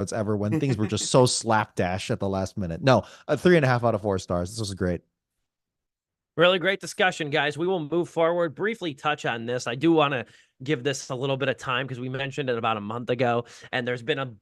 episodes ever when things were just so slapdash at the last minute. No, a 3.5 out of 4 stars. This was great. Really great discussion, guys. We will move forward, briefly touch on this. I do want to give this a little bit of time because we mentioned it about a month ago, and there's been a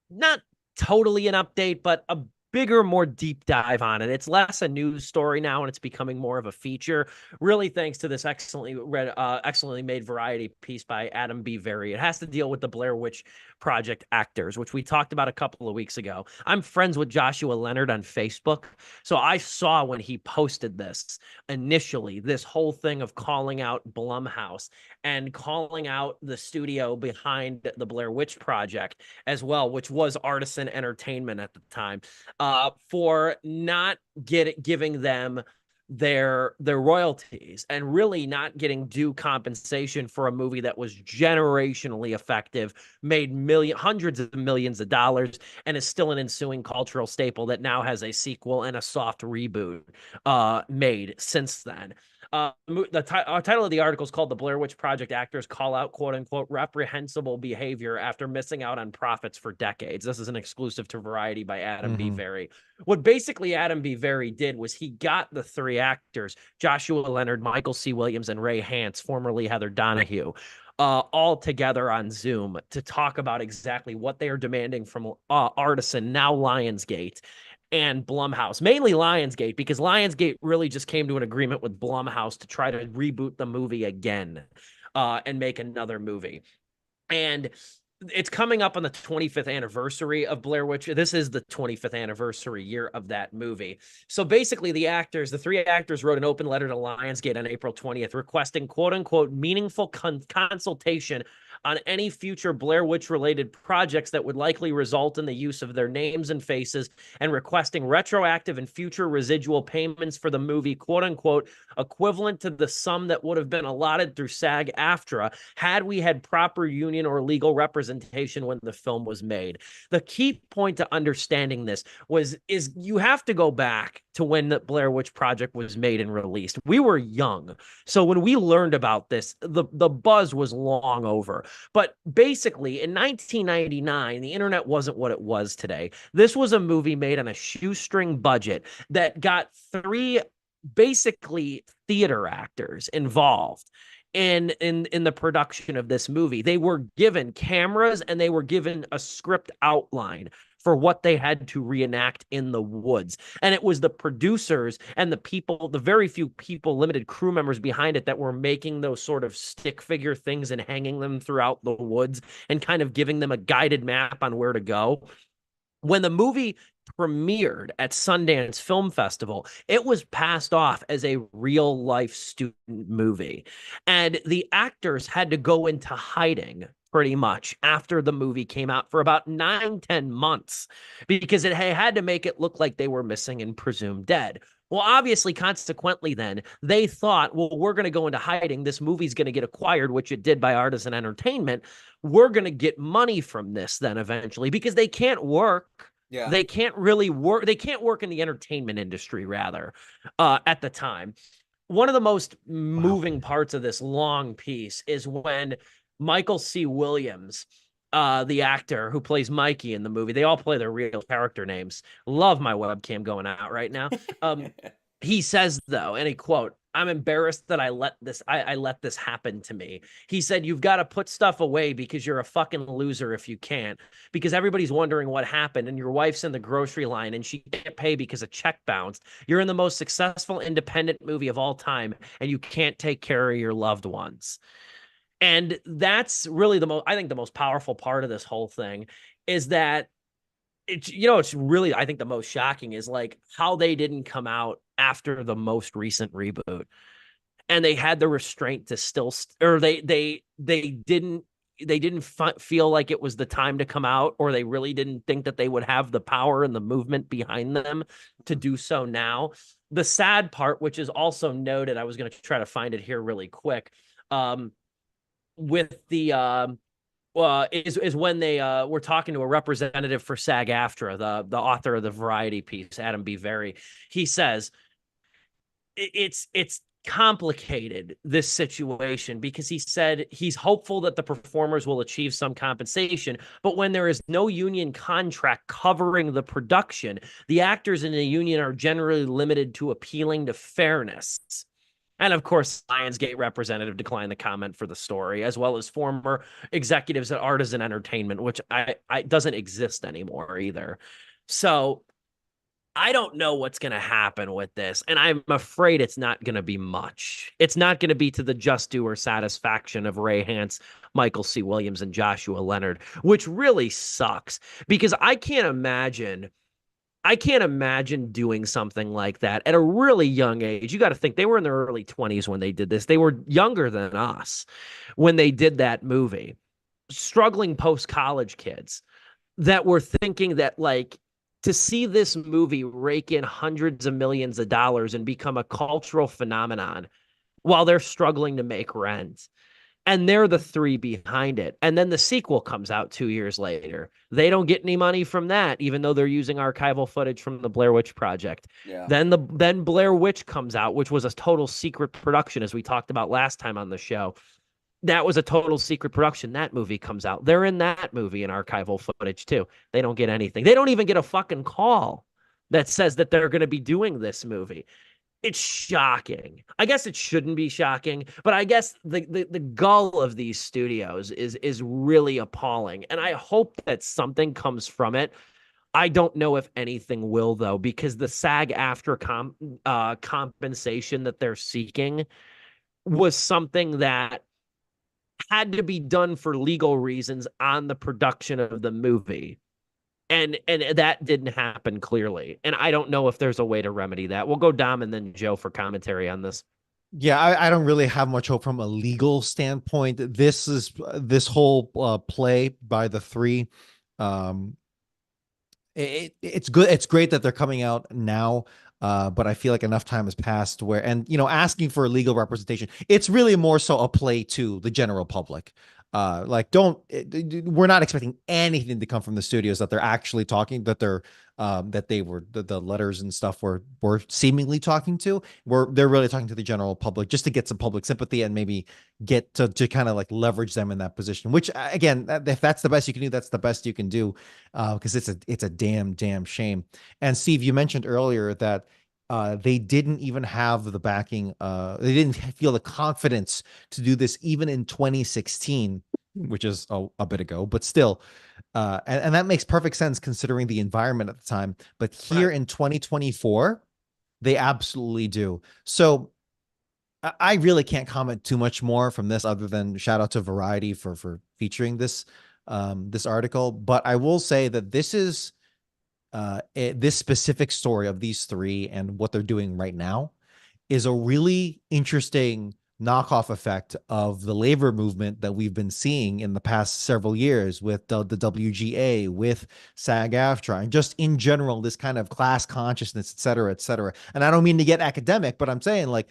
not totally an update, but a bigger, more deep dive on it. It's less a news story now, and it's becoming more of a feature. Really, thanks to this excellently made Variety piece by Adam B. Very. It has to deal with the Blair Witch Project actors, which we talked about a couple of weeks ago. I'm friends with Joshua Leonard on Facebook, so I saw when he posted this initially, this whole thing of calling out Blumhouse and calling out the studio behind the Blair Witch Project as well, which was Artisan Entertainment at the time, for not giving them their royalties and really not getting due compensation for a movie that was generationally effective, made hundreds of millions of dollars, and is still an ensuing cultural staple that now has a sequel and a soft reboot made since then. The title of the article is called "The Blair Witch Project Actors Call Out Quote Unquote Reprehensible Behavior After Missing Out on Profits for Decades." This is an exclusive to Variety by Adam B. Very. What basically Adam B. Very did was he got the three actors, Joshua Leonard, Michael C. Williams, and Rei Hance, formerly Heather Donahue, all together on Zoom to talk about exactly what they are demanding from Artisan, now Lionsgate, and Blumhouse, mainly Lionsgate, because Lionsgate really just came to an agreement with Blumhouse to try to reboot the movie again and make another movie. And it's coming up on the 25th anniversary of Blair Witch. This is the 25th anniversary year of that movie. So basically the three actors wrote an open letter to Lionsgate on April 20th requesting quote unquote meaningful consultation on any future Blair Witch related projects that would likely result in the use of their names and faces, and requesting retroactive and future residual payments for the movie, quote unquote, equivalent to the sum that would have been allotted through SAG-AFTRA had we had proper union or legal representation when the film was made. The key point to understanding this is you have to go back to when the Blair Witch Project was made and released. We were young. So when we learned about this, the buzz was long over. But basically, in 1999, the internet wasn't what it was today. This was a movie made on a shoestring budget that got three basically theater actors involved in the production of this movie. They were given cameras and they were given a script outline for what they had to reenact in the woods. And it was the producers and the people, the very few people, limited crew members behind it that were making those sort of stick figure things and hanging them throughout the woods and kind of giving them a guided map on where to go. When the movie premiered at Sundance Film Festival, it was passed off as a real life student movie. And the actors had to go into hiding pretty much after the movie came out for about 9-10 months because it had to make it look like they were missing and presumed dead. Well, obviously, consequently, then they thought, well, we're going to go into hiding. This movie's going to get acquired, which it did by Artisan Entertainment. We're going to get money from this then eventually because they can't work. Yeah. They can't really work. They can't work in the entertainment industry, rather, at the time. One of the most moving parts of this long piece is when Michael C. Williams, the actor who plays Mikey in the movie, they all play their real character names. Love my webcam going out right now. He says, though, and he quote, "I'm embarrassed that I let this happen to me." He said, "You've got to put stuff away because you're a fucking loser if you can't, because everybody's wondering what happened and your wife's in the grocery line and she can't pay because a check bounced. You're in the most successful independent movie of all time and you can't take care of your loved ones." And that's really I think the most powerful part of this whole thing is that it's really, I think the most shocking is like how they didn't come out after the most recent reboot, and they had the restraint to still, or they didn't feel like it was the time to come out, or they really didn't think that they would have the power and the movement behind them to do so now. The sad part, which is also noted, I was going to try to find it here really quick, with the is when they were talking to a representative for SAG-AFTRA, the author of the Variety piece, Adam B. Very. He says it's complicated, this situation, because he said he's hopeful that the performers will achieve some compensation, but when there is no union contract covering the production, the actors in the union are generally limited to appealing to fairness. And of course, Lionsgate representative declined the comment for the story, as well as former executives at Artisan Entertainment, which I doesn't exist anymore either. So I don't know what's going to happen with this, and I'm afraid it's not going to be much. It's not going to be to the just due or satisfaction of Rei Hance, Michael C. Williams, and Joshua Leonard, which really sucks because I can't imagine doing something like that at a really young age. You got to think they were in their early 20s when they did this. They were younger than us when they did that movie. Struggling post-college kids that were thinking that, like, to see this movie rake in hundreds of millions of dollars and become a cultural phenomenon while they're struggling to make rent. And they're the three behind it. And then the sequel comes out 2 years later. They don't get any money from that, even though they're using archival footage from the Blair Witch Project. Yeah. Then Blair Witch comes out, which was a total secret production, as we talked about last time on the show. That was a total secret production. That movie comes out. They're in that movie in archival footage too. They don't get anything. They don't even get a fucking call that says that they're going to be doing this movie. It's shocking. I guess it shouldn't be shocking, but I guess the gall of these studios is really appalling. And I hope that something comes from it. I don't know if anything will, though, because the SAG-AFTRA compensation that they're seeking was something that had to be done for legal reasons on the production of the movie. And that didn't happen clearly. And I don't know if there's a way to remedy that. We'll go Dom and then Joe for commentary on this. Yeah, I don't really have much hope from a legal standpoint. This whole play by the three. It's good. It's great that they're coming out now. But I feel like enough time has passed where, and asking for legal representation, it's really more so a play to the general public. We're not expecting anything to come from the studios that they're actually talking, that they were the letters and stuff were seemingly talking to, they're really talking to the general public just to get some public sympathy and maybe get to kind of like leverage them in that position, which again, if that's the best you can do, that's the best you can do. Cause it's a damn shame. And Steve, you mentioned earlier that they didn't even have the backing. They didn't feel the confidence to do this even in 2016, which is a bit ago, but still. And that makes perfect sense considering the environment at the time. But here in 2024, they absolutely do. So I really can't comment too much more from this other than shout out to Variety for featuring this article. But I will say that this is this specific story of these three and what they're doing right now is a really interesting knockoff effect of the labor movement that we've been seeing in the past several years with the WGA, with SAG-AFTRA, and just in general, this kind of class consciousness, et cetera, et cetera. And I don't mean to get academic, but I'm saying, like,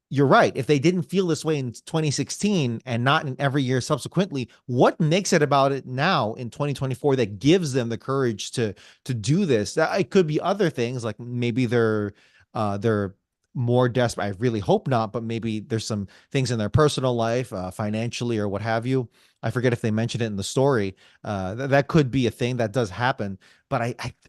you're right. If they didn't feel this way in 2016 and not in every year subsequently, what makes it about it now in 2024 that gives them the courage to do this? It could be other things, like maybe they're more desperate. I really hope not, but maybe there's some things in their personal life, financially or what have you. I forget if they mentioned it in the story. That could be a thing that does happen, but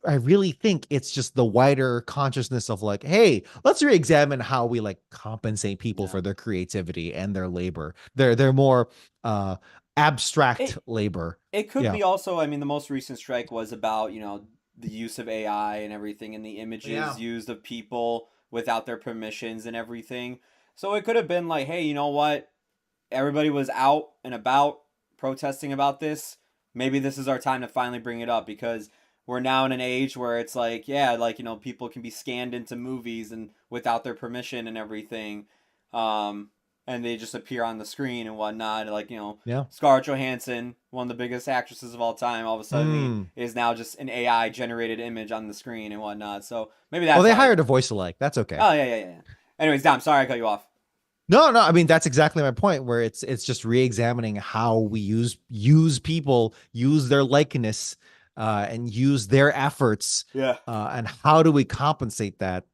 I really think it's just the wider consciousness of like, hey, let's re-examine how we like compensate people for their creativity and their labor. They're more abstract labor. It could be also, I mean, the most recent strike was about, the use of AI and everything, and the images used of people without their permissions and everything. So it could have been like, hey, you know what? Everybody was out and about protesting about this. Maybe this is our time to finally bring it up, because we're now in an age where it's like, people can be scanned into movies and without their permission and everything. And they just appear on the screen and whatnot. Like, Scarlett Johansson, one of the biggest actresses of all time, all of a sudden is now just an AI generated image on the screen and whatnot. So maybe that's. Well, they hired a voice alike. That's okay. Oh yeah. Anyways, Dom, sorry I cut you off. No. I mean, that's exactly my point, where it's just re-examining how we use people, use their likeness, and use their efforts. Yeah. And how do we compensate that?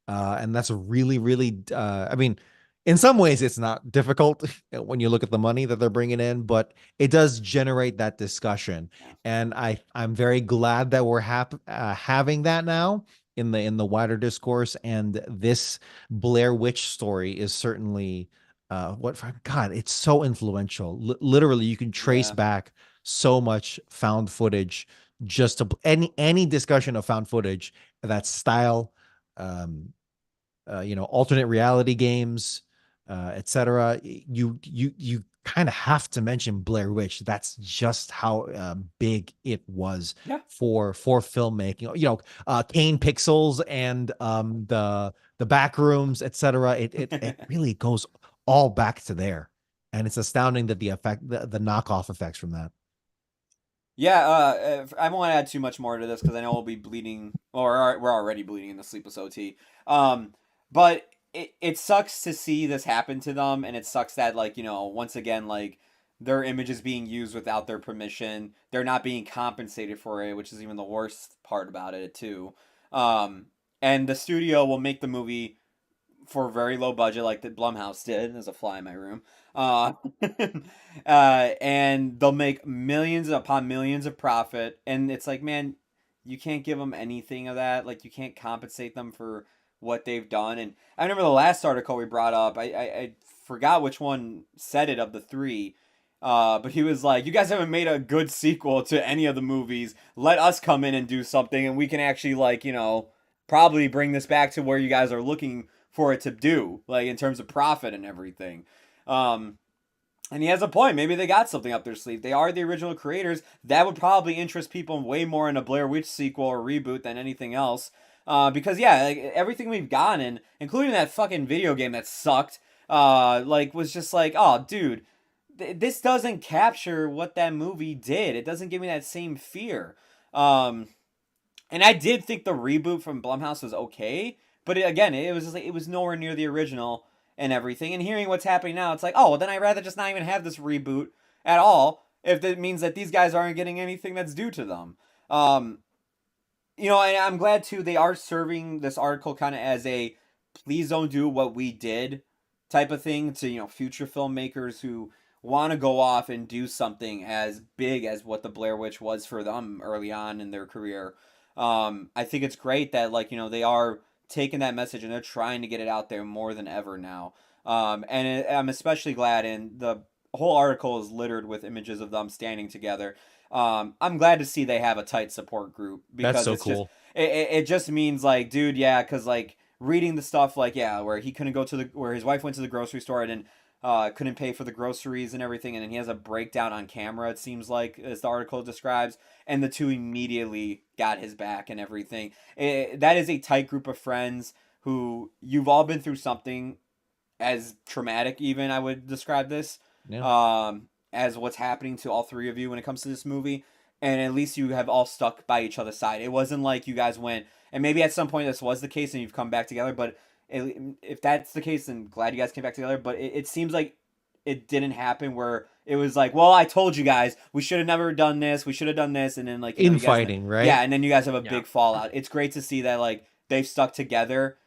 And that's really, really, I mean, in some ways it's not difficult when you look at the money that they're bringing in, but it does generate that discussion. Yeah. And I'm very glad that we're having that now in the wider discourse. And this Blair Witch story is certainly God, it's so influential. Literally, you can trace Yeah. back so much found footage just to any discussion of found footage, that style, alternate reality games, etc. You kind of have to mention Blair Witch. That's just how big it was Yeah. for filmmaking. Kane Pixels and the back rooms, etc. It really goes all back to there, and it's astounding that the knockoff effects from that. Yeah, I won't add too much more to this because I know we'll be bleeding, or we're already bleeding in the Sleepless OT. But it sucks to see this happen to them, and it sucks that, like, once again, like, their image is being used without their permission. They're not being compensated for it, which is even the worst part about it too. And the studio will make the movie for a very low budget, like the Blumhouse did. There's a fly in my room. And they'll make millions upon millions of profit. And it's like, man, you can't give them anything of that. Like, you can't compensate them for what they've done. And I remember the last article we brought up, I forgot which one said it of the three. But he was like, you guys haven't made a good sequel to any of the movies. Let us come in and do something, and we can actually, like, probably bring this back to where you guys are looking for it to do, like, in terms of profit and everything. And he has a point. Maybe they got something up their sleeve. They are the original creators. That would probably interest people way more in a Blair Witch sequel or reboot than anything else. Because, yeah, like, everything we've gotten, including that fucking video game that sucked, was just like, oh, dude, this doesn't capture what that movie did. It doesn't give me that same fear. And I did think the reboot from Blumhouse was okay, but it was just like, it was nowhere near the original and everything. And hearing what's happening now, it's like, oh, well, then I'd rather just not even have this reboot at all, if that means that these guys aren't getting anything that's due to them. And I'm glad too they are serving this article kind of as a please don't do what we did type of thing to future filmmakers who want to go off and do something as big as what the Blair Witch was for them early on in their career. I think it's great that, like, they are taking that message and they're trying to get it out there more than ever now. I'm especially glad, and the whole article is littered with images of them standing together. I'm glad to see they have a tight support group, because That's so it's cool. It just means, like, dude, yeah, because, like, reading the stuff, like, yeah, where he couldn't go to where his wife went to the grocery store and couldn't pay for the groceries and everything, and then he has a breakdown on camera, it seems like, as the article describes, and the two immediately got his back and everything. That is a tight group of friends who you've all been through something as traumatic, even, I would describe this, as what's happening to all three of you when it comes to this movie, and at least you have all stuck by each other's side. It wasn't like you guys went, and maybe at some point this was the case and you've come back together, but if that's the case, then glad you guys came back together. But it seems like it didn't happen, where it was like, well, I told you guys, we should have never done this, we should have done this, and then, like, infighting, right? Yeah, and then you guys have a big fallout. It's great to see that, like, they've stuck together,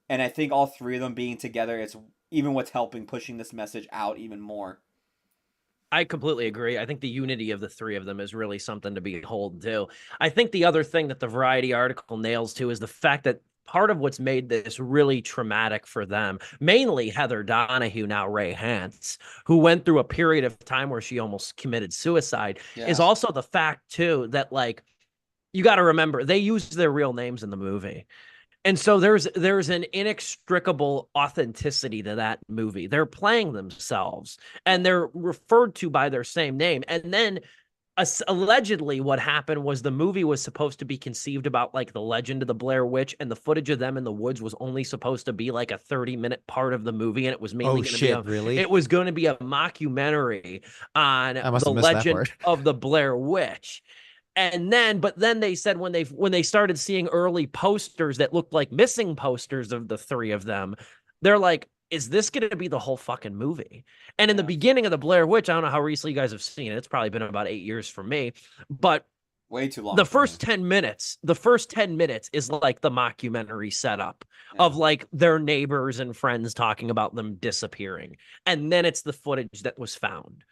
and I think all three of them being together is even what's helping pushing this message out even more. I completely agree. I think the unity of the three of them is really something to behold too. I think the other thing that the Variety article nails too is the fact that part of what's made this really traumatic for them, mainly Heather Donahue, now Rei Hance, who went through a period of time where she almost committed suicide, is also the fact too that, like, you got to remember they used their real names in the movie. And so there's an inextricable authenticity to that movie. They're playing themselves and they're referred to by their same name. And then allegedly what happened was the movie was supposed to be conceived about like the legend of the Blair Witch, and the footage of them in the woods was only supposed to be like a 30-minute part of the movie, and it was mainly it was going to be a mockumentary on the legend of the Blair Witch. But then they said when they started seeing early posters that looked like missing posters of the three of them, they're like, is this going to be the whole fucking movie? And in the beginning of the Blair Witch, I don't know how recently you guys have seen it. It's probably been about 8 years for me, but Way too long. The first 10 minutes is like the mockumentary setup of like their neighbors and friends talking about them disappearing. And then it's the footage that was found.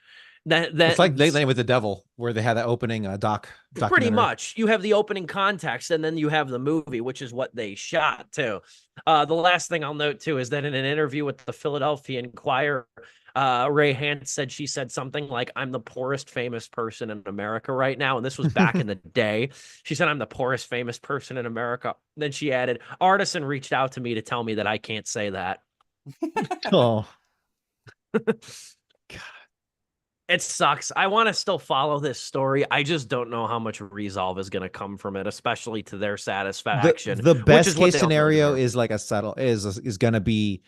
It's like Late Night with the Devil, where they had that opening documentary. Pretty much. You have the opening context, and then you have the movie, which is what they shot too. The last thing I'll note too is that in an interview with the Philadelphia Inquirer, Rei Hance said something like, "I'm the poorest famous person in America right now," and this was back in the day. She said, "I'm the poorest famous person in America." Then she added, "Artisan reached out to me to tell me that I can't say that." Oh. It sucks. I want to still follow this story. I just don't know how much resolve is going to come from it, especially to their satisfaction. The best case scenario is like is going to be,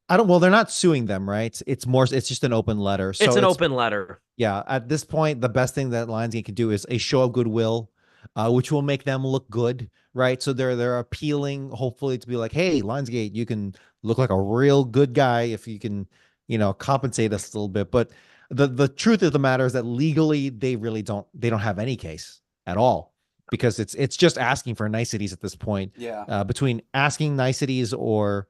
well, they're not suing them, right? It's just an open letter. So it's an open letter. Yeah. At this point, the best thing that Lionsgate can do is a show of goodwill, which will make them look good, right? So they're appealing, hopefully, to be like, hey, Lionsgate, you can look like a real good guy if you can, compensate us a little bit. But the truth of the matter is that legally they don't have any case at all, because it's just asking for niceties at this point. Yeah. Between asking niceties or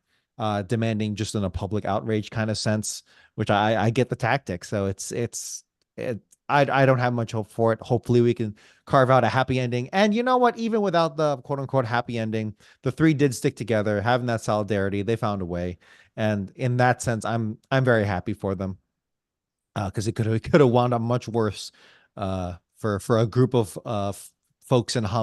demanding just in a public outrage kind of sense, which I get the tactic. So I don't have much hope for it. Hopefully we can carve out a happy ending. And you know what? Even without the quote unquote happy ending, the three did stick together, having that solidarity. They found a way. And in that sense, I'm very happy for them. Because it could have wound up much worse for a group of folks in Hollywood